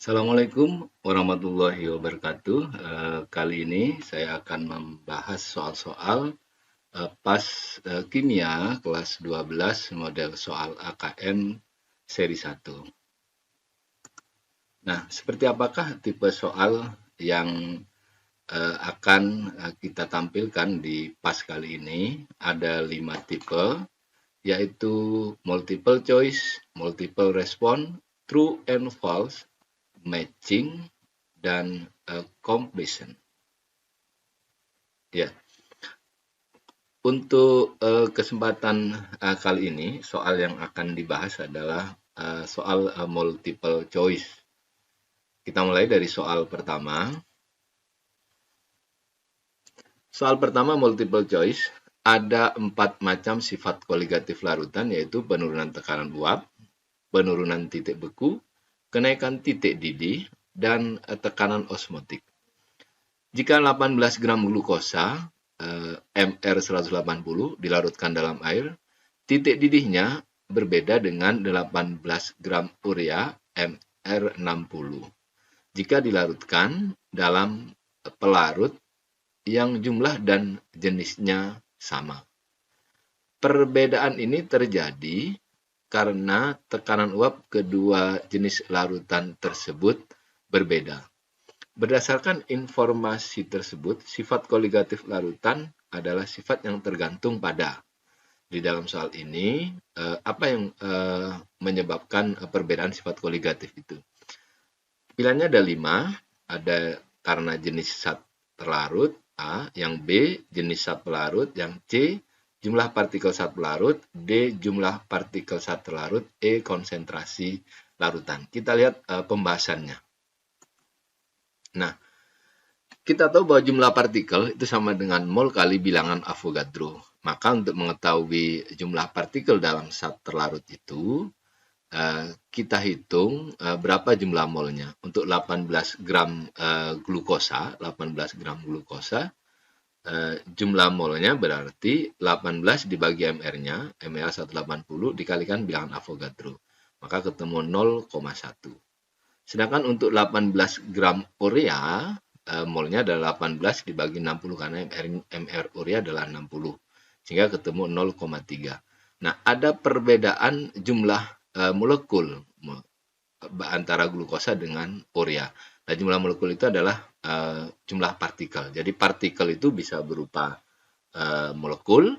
Assalamualaikum warahmatullahi wabarakatuh. Kali ini saya akan membahas soal-soal PAS Kimia kelas 12 model soal AKM seri 1. Nah, seperti apakah tipe soal yang akan kita tampilkan di PAS kali ini? Ada 5 tipe, yaitu multiple choice, multiple response, true and false, matching, dan completion. Ya, untuk kesempatan kali ini soal yang akan dibahas adalah soal multiple choice. Kita mulai dari soal pertama. Soal pertama multiple choice. Ada 4 macam sifat koligatif larutan, yaitu penurunan tekanan uap, penurunan titik beku, kenaikan titik didih, dan tekanan osmotik. Jika 18 gram glukosa Mr 180 dilarutkan dalam air, titik didihnya berbeda dengan 18 gram urea Mr 60 jika dilarutkan dalam pelarut yang jumlah dan jenisnya sama. Perbedaan ini terjadi karena tekanan uap kedua jenis larutan tersebut berbeda. Berdasarkan informasi tersebut, sifat koligatif larutan adalah sifat yang tergantung pada. Di dalam soal ini, apa yang menyebabkan perbedaan sifat koligatif itu? Pilihannya ada 5, ada karena jenis zat terlarut, A, yang B, jenis zat pelarut, yang C, jumlah partikel zat pelarut, D, jumlah partikel zat terlarut, E, konsentrasi larutan. Kita lihat pembahasannya. Nah, kita tahu bahwa jumlah partikel itu sama dengan mol kali bilangan Avogadro. Maka untuk mengetahui jumlah partikel dalam zat terlarut itu, kita hitung berapa jumlah molnya. Untuk 18 gram glukosa, jumlah molnya berarti 18 dibagi MR-nya, MR 180 dikalikan bilangan Avogadro. Maka ketemu 0,1. Sedangkan untuk 18 gram urea, molnya adalah 18 dibagi 60 karena MR urea adalah 60. Sehingga ketemu 0,3. Nah, ada perbedaan jumlah molekul antara glukosa dengan urea. Nah, jumlah molekul itu adalah jumlah partikel. Jadi partikel itu bisa berupa molekul,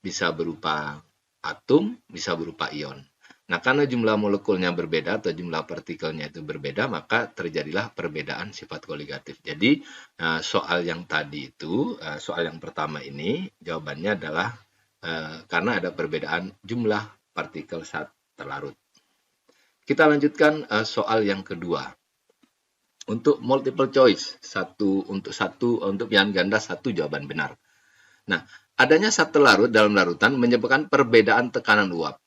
bisa berupa atom, bisa berupa ion. Nah, karena jumlah molekulnya berbeda atau jumlah partikelnya itu berbeda, maka terjadilah perbedaan sifat koligatif. Jadi, soal yang tadi itu, soal yang pertama ini, jawabannya adalah karena ada perbedaan jumlah partikel zat terlarut. Kita lanjutkan soal yang kedua. Untuk multiple choice, untuk pilihan ganda satu jawaban benar. Nah, adanya zat terlarut dalam larutan menyebabkan perbedaan tekanan uap,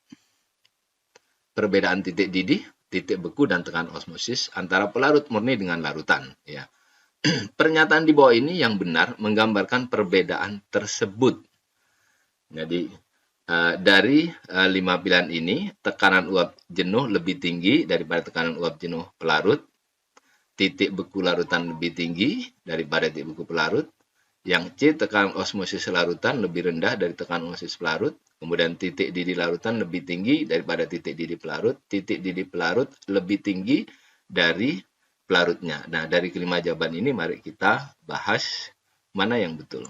perbedaan titik didih, titik beku, dan tekanan osmosis antara pelarut murni dengan larutan. Ya. Pernyataan di bawah ini yang benar menggambarkan perbedaan tersebut. Jadi, dari 5 pilihan ini, tekanan uap jenuh lebih tinggi daripada tekanan uap jenuh pelarut, titik beku larutan lebih tinggi daripada titik beku pelarut, yang C, tekanan osmosis larutan lebih rendah dari tekanan osmosis pelarut, kemudian titik didih larutan lebih tinggi daripada titik didih pelarut, titik didih pelarut lebih tinggi dari pelarutnya. Nah, dari kelima jawaban ini mari kita bahas mana yang betul.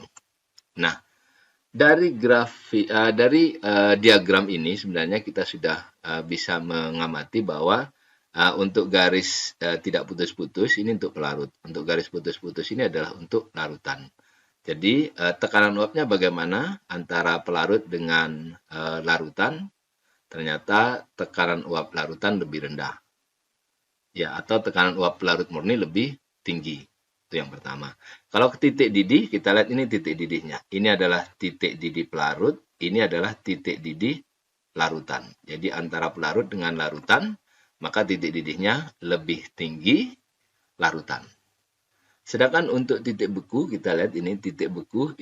Nah, dari diagram ini sebenarnya kita sudah bisa mengamati bahwa untuk garis tidak putus-putus ini untuk pelarut. Untuk garis putus-putus ini adalah untuk larutan. Jadi tekanan uapnya bagaimana antara pelarut dengan larutan? Ternyata tekanan uap larutan lebih rendah. Ya, atau tekanan uap pelarut murni lebih tinggi. Itu yang pertama. Kalau ke titik didih, kita lihat ini titik didihnya. Ini adalah titik didih pelarut, ini adalah titik didih larutan. Jadi antara pelarut dengan larutan, maka titik didihnya lebih tinggi larutan. Sedangkan untuk titik beku, kita lihat ini titik beku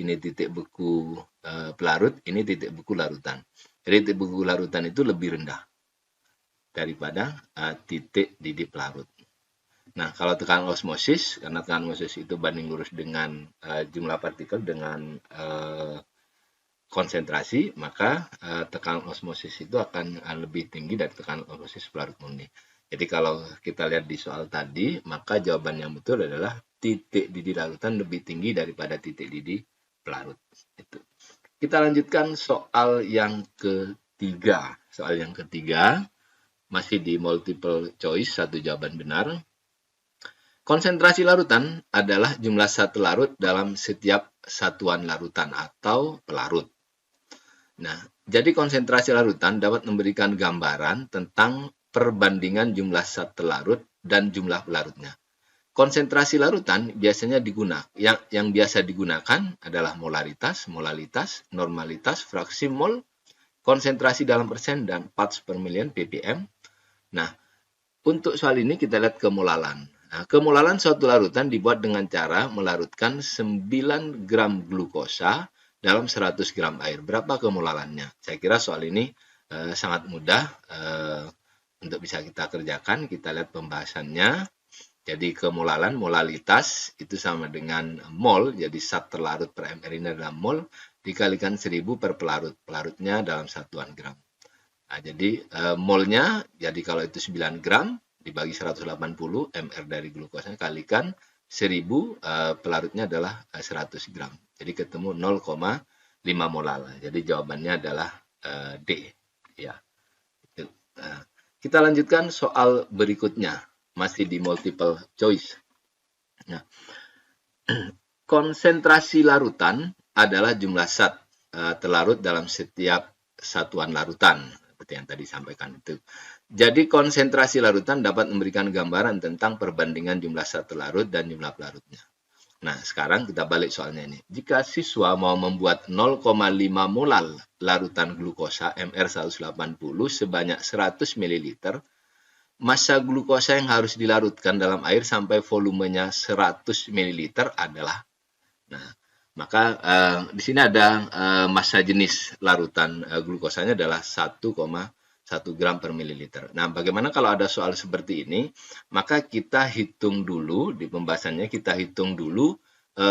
pelarut, ini titik beku larutan. Jadi titik beku larutan itu lebih rendah daripada titik didih pelarut. Nah, kalau tekanan osmosis, karena tekanan osmosis itu banding lurus dengan jumlah partikel dengan konsentrasi, maka tekanan osmosis itu akan lebih tinggi dari tekanan osmosis pelarut murni. Jadi kalau kita lihat di soal tadi, maka jawaban yang betul adalah titik didih larutan lebih tinggi daripada titik didih pelarut. Itu. Kita lanjutkan soal yang ketiga. Soal yang ketiga, masih di multiple choice, satu jawaban benar. Konsentrasi larutan adalah jumlah zat larut dalam setiap satuan larutan atau pelarut. Nah, jadi konsentrasi larutan dapat memberikan gambaran tentang perbandingan jumlah zat larut dan jumlah pelarutnya. Konsentrasi larutan biasanya digunakan, yang biasa digunakan adalah molaritas, molalitas, normalitas, fraksi mol, konsentrasi dalam persen, dan parts per million ppm. Nah, untuk soal ini kita lihat kemolalan. Nah, kemolalan suatu larutan dibuat dengan cara melarutkan 9 gram glukosa dalam 100 gram air. Berapa kemolalannya? Saya kira soal ini sangat mudah untuk bisa kita kerjakan. Kita lihat pembahasannya. Jadi kemolalan, molalitas itu sama dengan mol. Jadi zat terlarut per ml ini adalah mol dikalikan 1000 per pelarut. Pelarutnya dalam satuan gram. Nah, jadi molnya, jadi kalau itu 9 gram, dibagi 180 ml dari glukosanya kalikan 1000 pelarutnya adalah 100 gram. Jadi ketemu 0,5 molal. Jadi jawabannya adalah D. Ya. Kita lanjutkan soal berikutnya, masih di multiple choice. Nah, konsentrasi larutan adalah jumlah zat terlarut dalam setiap satuan larutan. Seperti yang tadi sampaikan itu. Jadi konsentrasi larutan dapat memberikan gambaran tentang perbandingan jumlah zat terlarut dan jumlah pelarutnya. Nah, sekarang kita balik soalnya ini. Jika siswa mau membuat 0,5 molal larutan glukosa MR180 sebanyak 100 ml, massa glukosa yang harus dilarutkan dalam air sampai volumenya 100 ml adalah, nah, maka di sini ada massa jenis larutan glukosanya adalah 1,1 gram per mililiter. Nah, bagaimana kalau ada soal seperti ini? Maka kita hitung dulu, di pembahasannya kita hitung dulu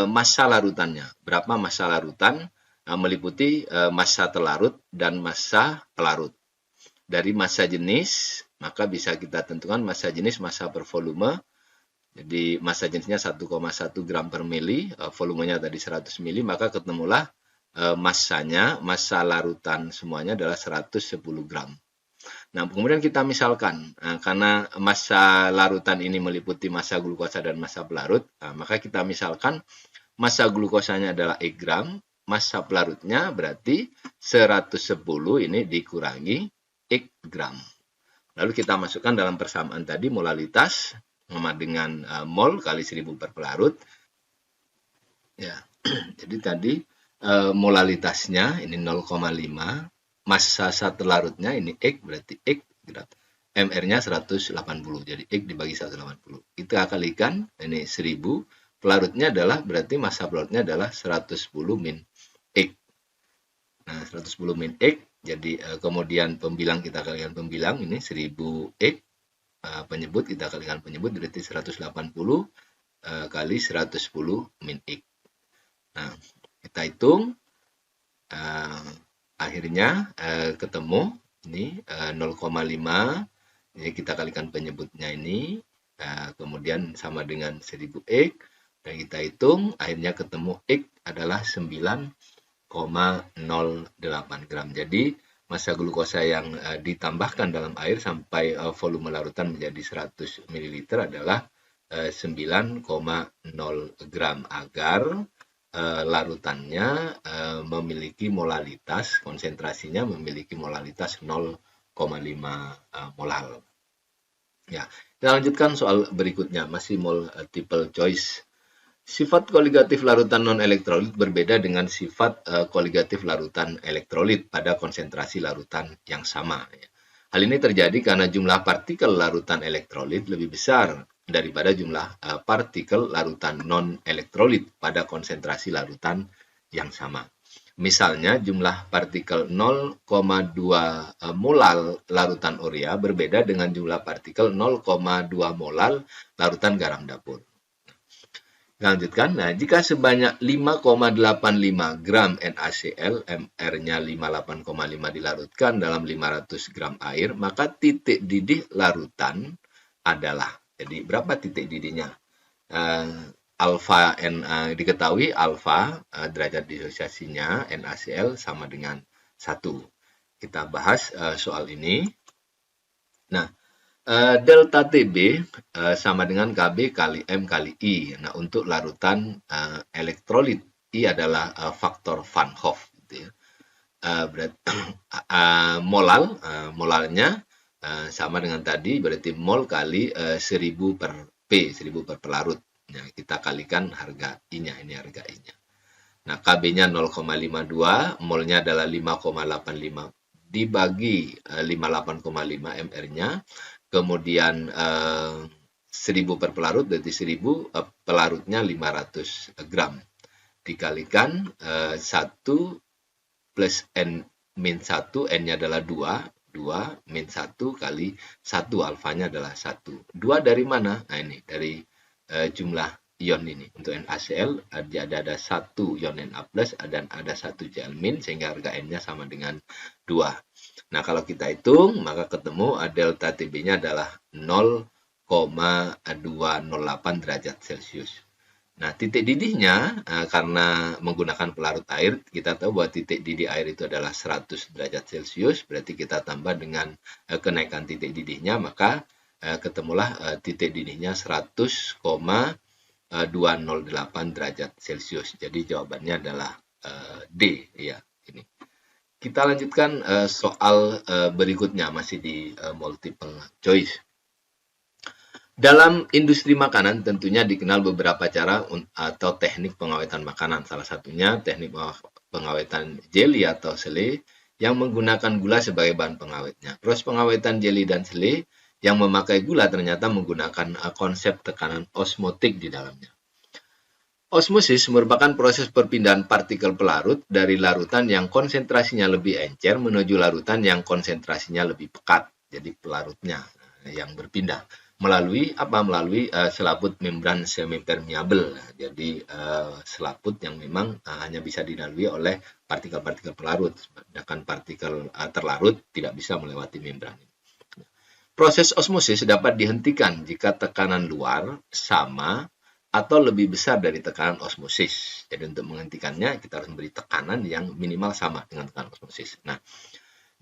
massa larutannya. Berapa massa larutan meliputi massa terlarut dan massa pelarut. Dari massa jenis, maka bisa kita tentukan massa jenis, massa per volume. Jadi massa jenisnya 1,1 gram per mili, volumenya tadi 100 mili, maka ketemulah massanya, massa larutan semuanya adalah 110 gram. Nah, kemudian kita misalkan, karena massa larutan ini meliputi massa glukosa dan massa pelarut, maka kita misalkan massa glukosanya adalah X gram, massa pelarutnya berarti 110 ini dikurangi X gram. Lalu kita masukkan dalam persamaan tadi molalitas sama dengan mol kali 1000 per pelarut. Ya, jadi tadi molalitasnya ini 0,5. Massa zat terlarutnya ini X, berarti X, MR-nya 180, jadi X dibagi 180. Kita kalikan, ini 1000, pelarutnya adalah, berarti massa pelarutnya adalah 110 min X. Nah, 110 min X, jadi kemudian pembilang kita kalikan pembilang, ini 1000 X, penyebut kita kalikan penyebut, berarti 180 kali 110 min X. Nah, kita hitung, akhirnya ketemu ini 0,5, jadi kita kalikan penyebutnya ini, kemudian sama dengan 1000 X, dan kita hitung, akhirnya ketemu X adalah 9,08 gram. Jadi massa glukosa yang ditambahkan dalam air sampai volume larutan menjadi 100 ml adalah 9,0 gram agar larutannya memiliki molalitas, konsentrasinya memiliki molalitas 0,5 molal. Ya, kita lanjutkan soal berikutnya, masih multiple choice. Sifat koligatif larutan non-elektrolit berbeda dengan sifat koligatif larutan elektrolit pada konsentrasi larutan yang sama. Hal ini terjadi karena jumlah partikel larutan elektrolit lebih besar daripada jumlah partikel larutan non-elektrolit pada konsentrasi larutan yang sama. Misalnya jumlah partikel 0,2 molar larutan urea berbeda dengan jumlah partikel 0,2 molar larutan garam dapur. Lanjutkan. Nah, jika sebanyak 5,85 gram NaCl, MR-nya 58,5 dilarutkan dalam 500 gram air, maka titik didih larutan adalah, jadi berapa titik didihnya? Alfa diketahui alfa derajat disosiasinya NaCl sama dengan 1. Kita bahas soal ini. Nah, delta TB sama dengan Kb kali M kali I. Nah, untuk larutan elektrolit, I adalah faktor Van Hoff. Gitu ya. Molalnya sama dengan tadi, berarti mol kali 1000 per P, 1000 per pelarut. Nah, kita kalikan harga I-nya, ini harga I-nya. Nah, Kb-nya 0,52, molnya adalah 5,85 dibagi 58,5 mR-nya, kemudian 1000 per pelarut, berarti 1000 pelarutnya 500 gram. Dikalikan 1 plus N min 1, N-nya adalah 2 min 1 kali 1, alfanya adalah 1. 2 dari mana? Nah, ini dari jumlah ion ini. Untuk NaCl ada 1 ion Na+, dan ada 1 Cl-, sehingga harga N-nya sama dengan 2. Nah, kalau kita hitung, maka ketemu delta TB-nya adalah 0,208 derajat Celcius. Nah, titik didihnya, karena menggunakan pelarut air, kita tahu bahwa titik didih air itu adalah 100 derajat Celcius, berarti kita tambah dengan kenaikan titik didihnya, maka ketemulah titik didihnya 100,208 derajat Celcius. Jadi jawabannya adalah D, ya, ini. Kita lanjutkan soal berikutnya, masih di multiple choice. Dalam industri makanan tentunya dikenal beberapa cara atau teknik pengawetan makanan. Salah satunya teknik pengawetan jelly atau selai yang menggunakan gula sebagai bahan pengawetnya. Proses pengawetan jelly dan selai yang memakai gula ternyata menggunakan konsep tekanan osmotik di dalamnya. Osmosis merupakan proses perpindahan partikel pelarut dari larutan yang konsentrasinya lebih encer menuju larutan yang konsentrasinya lebih pekat. Jadi pelarutnya yang berpindah melalui selaput membran semipermeabel. Jadi selaput yang memang hanya bisa dilalui oleh partikel-partikel pelarut, sedangkan partikel terlarut tidak bisa melewati membran. Proses osmosis dapat dihentikan jika tekanan luar sama atau lebih besar dari tekanan osmosis. Jadi untuk menghentikannya kita harus memberi tekanan yang minimal sama dengan tekanan osmosis. Nah,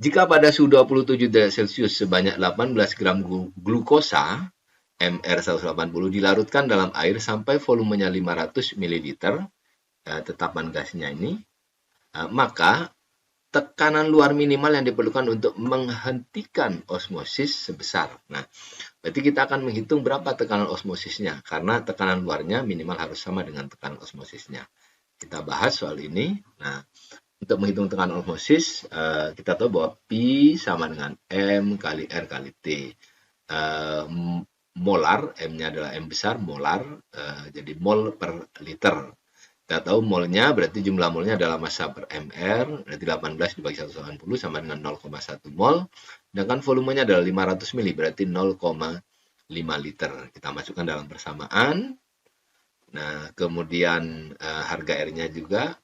jika pada suhu 27 derajat Celcius sebanyak 18 gram glukosa MR180 dilarutkan dalam air sampai volumenya 500 ml, tetapan gasnya ini, maka tekanan luar minimal yang diperlukan untuk menghentikan osmosis sebesar. Nah, berarti kita akan menghitung berapa tekanan osmosisnya, karena tekanan luarnya minimal harus sama dengan tekanan osmosisnya. Kita bahas soal ini. Nah, untuk menghitung tekanan osmosis, kita tahu bahwa Pi sama dengan M kali R kali T. Molar, M-nya adalah M besar, molar, jadi mol per liter. Kita tahu molnya berarti jumlah molnya adalah massa per mR, berarti 18 dibagi 180 sama dengan 0,1 mol. Sedangkan volumenya adalah 500 ml, berarti 0,5 liter. Kita masukkan dalam persamaan. Nah, kemudian harga R-nya juga.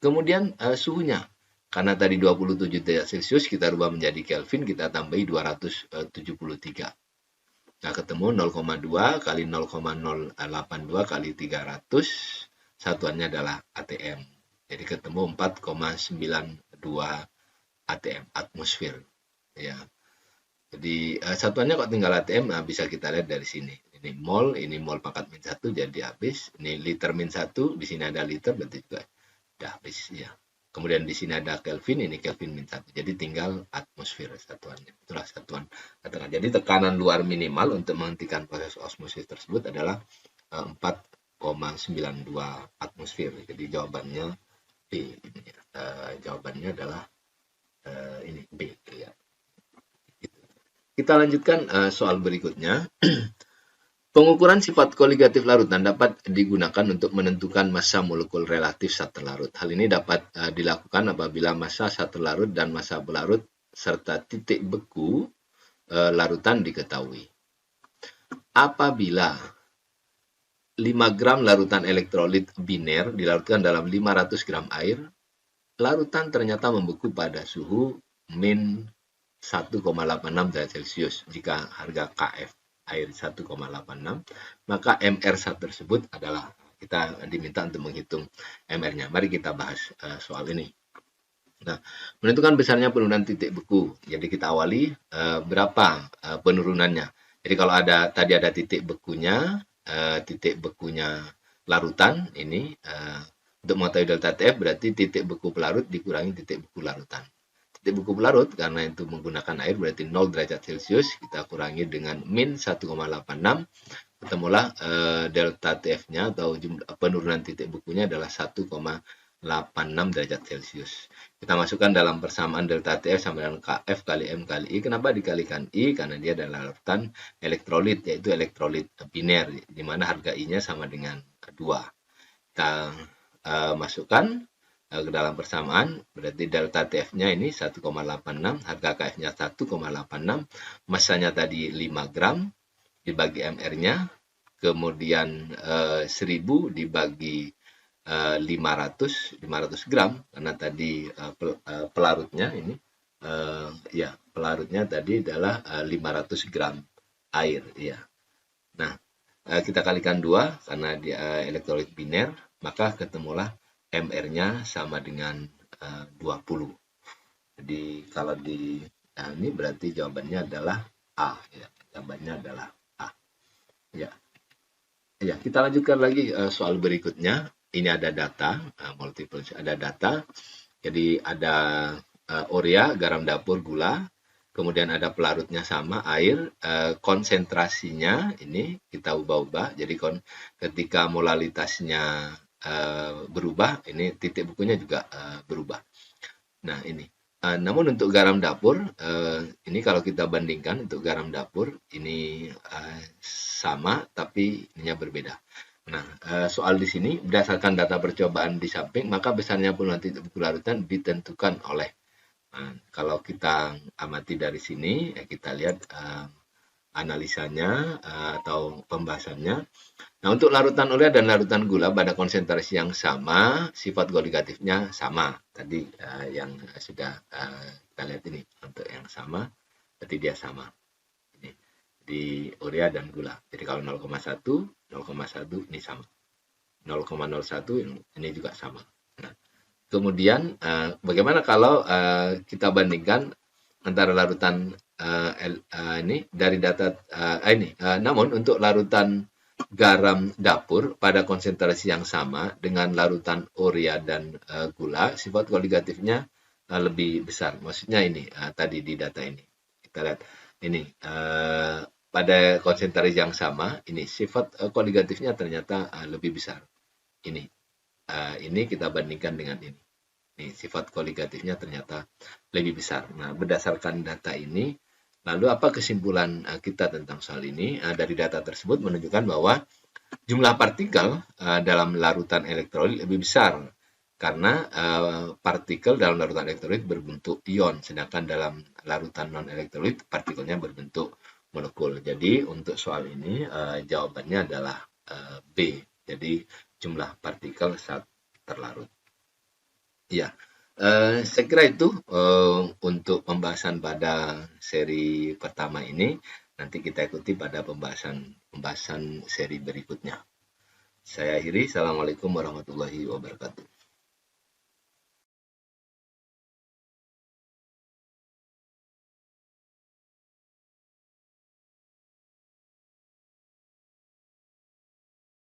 Kemudian suhunya. Karena tadi 27 derajat Celcius, kita rubah menjadi Kelvin, kita tambahi 273. Nah, ketemu 0,2 kali 0,082 kali 300, satuannya adalah ATM. Jadi ketemu 4,92 ATM, atmosfer. Ya. Jadi satuannya kok tinggal ATM, nah bisa kita lihat dari sini. Ini mol pangkat min 1 jadi habis. Ini liter min 1, di sini ada liter, berarti juga udah habis ya. Kemudian di sini ada Kelvin, ini Kelvin min 1. Jadi tinggal atmosfer satuannya. Itulah satuan tekanan. Jadi tekanan luar minimal untuk menghentikan proses osmosis tersebut adalah 4,92 atmosfer. Jadi jawabannya B. Jawabannya adalah ini B. Ya. Kita lanjutkan soal berikutnya. Pengukuran sifat koligatif larutan dapat digunakan untuk menentukan massa molekul relatif zat terlarut. Hal ini dapat dilakukan apabila massa zat terlarut dan massa pelarut serta titik beku larutan diketahui. Apabila 5 gram larutan elektrolit biner dilarutkan dalam 500 gram air, larutan ternyata membeku pada suhu min 1,86 derajat Celcius. Jika harga Kf air 1,86, maka MR zat tersebut adalah, kita diminta untuk menghitung MR-nya. Mari kita bahas soal ini. Nah, menentukan besarnya penurunan titik beku. Jadi kita awali berapa penurunannya. Jadi kalau tadi ada titik bekunya larutan ini, untuk mengetahui delta TF berarti titik beku pelarut dikurangi titik beku larutan. Titik beku pelarut karena itu menggunakan air berarti 0 derajat Celcius, kita kurangi dengan min 1,86, ketemulah delta TF-nya atau jumlah penurunan titik bekunya adalah 1,86 derajat Celcius. Kita masukkan dalam persamaan delta TF sama dengan Kf kali M kali I. Kenapa dikalikan I? Karena dia adalah larutan elektrolit, yaitu elektrolit biner, di mana harga I-nya sama dengan 2. Kita masukkan ke dalam persamaan, berarti delta TF-nya ini 1,86, harga KF-nya 1,86, massanya tadi 5 gram, dibagi MR-nya, kemudian 1000 dibagi 500 gram, karena tadi pelarutnya ini, pelarutnya tadi adalah 500 gram air. Ya. Nah, kita kalikan 2, karena dia elektrolit biner, maka ketemulah MR-nya sama dengan 20. Jadi kalau ini berarti jawabannya adalah A. Ya. Jawabannya adalah A. Ya. Ya, kita lanjutkan lagi soal berikutnya. Ini ada data, multiple ada data. Jadi ada urea, garam dapur, gula. Kemudian ada pelarutnya sama, air, konsentrasinya ini kita ubah-ubah. Jadi ketika molalitasnya berubah, ini titik bukunya juga berubah. Nah ini, namun untuk garam dapur, ini kalau kita bandingkan untuk garam dapur, ini sama tapi ininya berbeda. Nah, soal di sini, berdasarkan data percobaan di samping, maka besarnya penurunan titik beku larutan ditentukan oleh, kalau kita amati dari sini, kita lihat analisanya atau pembahasannya. Nah, untuk larutan urea dan larutan gula pada konsentrasi yang sama, sifat koligatifnya sama. Tadi yang sudah kita lihat ini, untuk yang sama, berarti dia sama. Ini, di urea dan gula. Jadi kalau 0,1 ini sama. 0,01 ini juga sama. Nah, kemudian bagaimana kalau kita bandingkan antara larutan ini dari data namun untuk larutan garam dapur pada konsentrasi yang sama dengan larutan urea dan gula, sifat koligatifnya lebih besar. Maksudnya ini tadi di data ini kita lihat ini pada konsentrasi yang sama, ini sifat koligatifnya ternyata lebih besar. Ini kita bandingkan dengan ini. Nih, sifat koligatifnya ternyata lebih besar. Nah, berdasarkan data ini, lalu apa kesimpulan kita tentang soal ini? Dari data tersebut menunjukkan bahwa jumlah partikel dalam larutan elektrolit lebih besar karena partikel dalam larutan elektrolit berbentuk ion, sedangkan dalam larutan non-elektrolit partikelnya berbentuk molekul. Jadi untuk soal ini jawabannya adalah B. Jadi jumlah partikel saat terlarut. Ya, saya kira itu untuk pembahasan pada seri pertama ini. Nanti kita ikuti pada pembahasan seri berikutnya. Saya akhiri. Assalamualaikum warahmatullahi wabarakatuh.